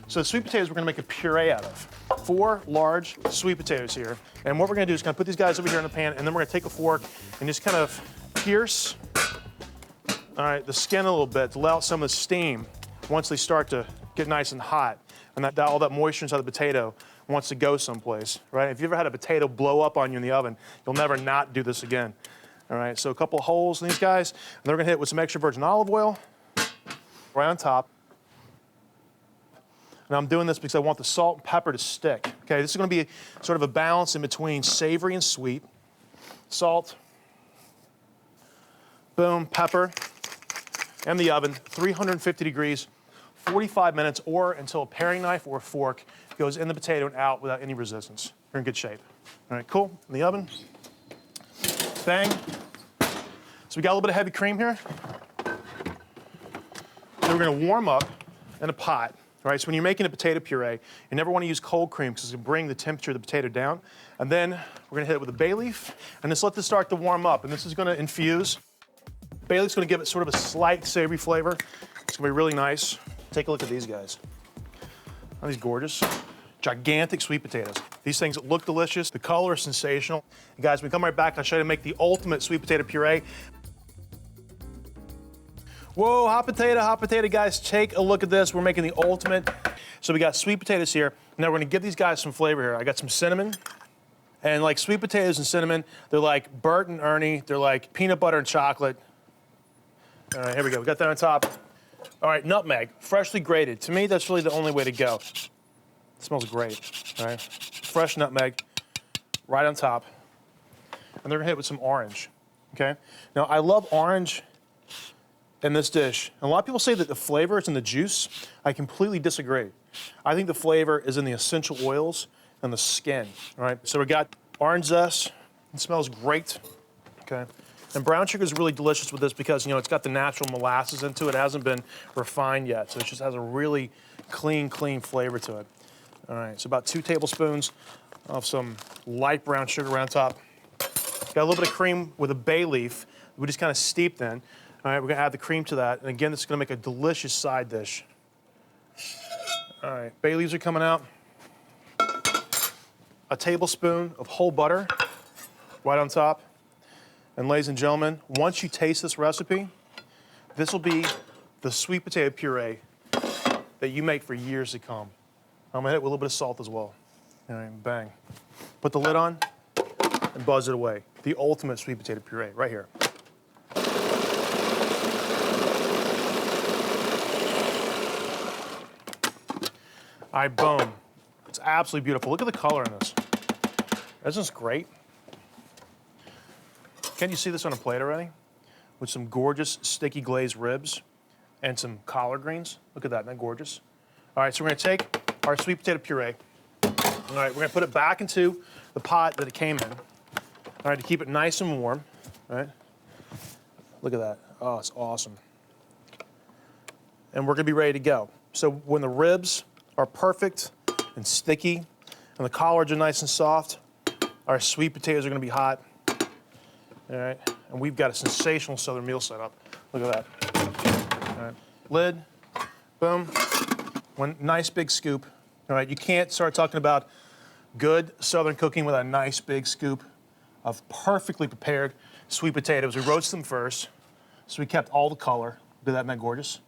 So the sweet potatoes we're gonna make a puree out of. 4 large sweet potatoes here. And what we're gonna do is kind of put these guys over here in the pan, and then we're gonna take a fork and just kind of pierce, all right, the skin a little bit to let out some of the steam once they start to get nice and hot. And all that moisture inside the potato wants to go someplace, right? If you ever had a potato blow up on you in the oven, you'll never not do this again. All right, so a couple of holes in these guys, and they're gonna hit it with some extra virgin olive oil right on top. And I'm doing this because I want the salt and pepper to stick. Okay, this is gonna be sort of a balance in between savory and sweet. Salt, boom, pepper, and the oven, 350 degrees, 45 minutes, or until a paring knife or a fork goes in the potato and out without any resistance. You're in good shape. All right, cool, in the oven. Bang. So we got a little bit of heavy cream here. So we're gonna warm up in a pot. All right, so when you're making a potato puree, you never want to use cold cream because it's going to bring the temperature of the potato down. And then we're going to hit it with a bay leaf and just let this start to warm up. And this is going to infuse. Bay leaf's going to give it sort of a slight savory flavor. It's going to be really nice. Take a look at these guys. Aren't these gorgeous? Gigantic sweet potatoes. These things look delicious. The color is sensational. And guys, when we come right back, I'll show you how to make the ultimate sweet potato puree. Whoa, hot potato, guys, take a look at this. We're making the ultimate. So we got sweet potatoes here. Now we're gonna give these guys some flavor here. I got some cinnamon. And like sweet potatoes and cinnamon, they're like Bert and Ernie. They're like peanut butter and chocolate. All right, here we go. We got that on top. All right, nutmeg, freshly grated. To me, that's really the only way to go. It smells great, all right? Fresh nutmeg, right on top. And they're gonna hit it with some orange, okay? Now, I love orange in this dish. And a lot of people say that the flavor is in the juice. I completely disagree. I think the flavor is in the essential oils and the skin, all right? So we got orange zest. It smells great, okay? And brown sugar is really delicious with this because, you know, it's got the natural molasses into it. It hasn't been refined yet, so it just has a really clean flavor to it. All right, so about 2 tablespoons of some light brown sugar around top. Got a little bit of cream with a bay leaf. We just kind of steeped in. All right, we're gonna add the cream to that. And again, this is gonna make a delicious side dish. All right, bay leaves are coming out. A tablespoon of whole butter right on top. And ladies and gentlemen, once you taste this recipe, this will be the sweet potato puree that you make for years to come. I'm gonna hit it with a little bit of salt as well. All right, bang. Put the lid on and buzz it away. The ultimate sweet potato puree, right here. All right, boom. It's absolutely beautiful. Look at the color in this. Isn't this great? Can you see this on a plate already? With some gorgeous sticky glazed ribs and some collard greens. Look at that, isn't that gorgeous? All right, so we're gonna take our sweet potato puree. All right, we're gonna put it back into the pot that it came in. All right, to keep it nice and warm, all right? Look at that, oh, it's awesome. And we're gonna be ready to go. So when the ribs are perfect and sticky and the collards are nice and soft, our sweet potatoes are gonna be hot. All right, and we've got a sensational Southern meal set up. Look at that. All right, lid, boom. One nice big scoop. All right, you can't start talking about good Southern cooking with a nice big scoop of perfectly prepared sweet potatoes. We roast them first, so we kept all the color. Look at that, isn't that gorgeous?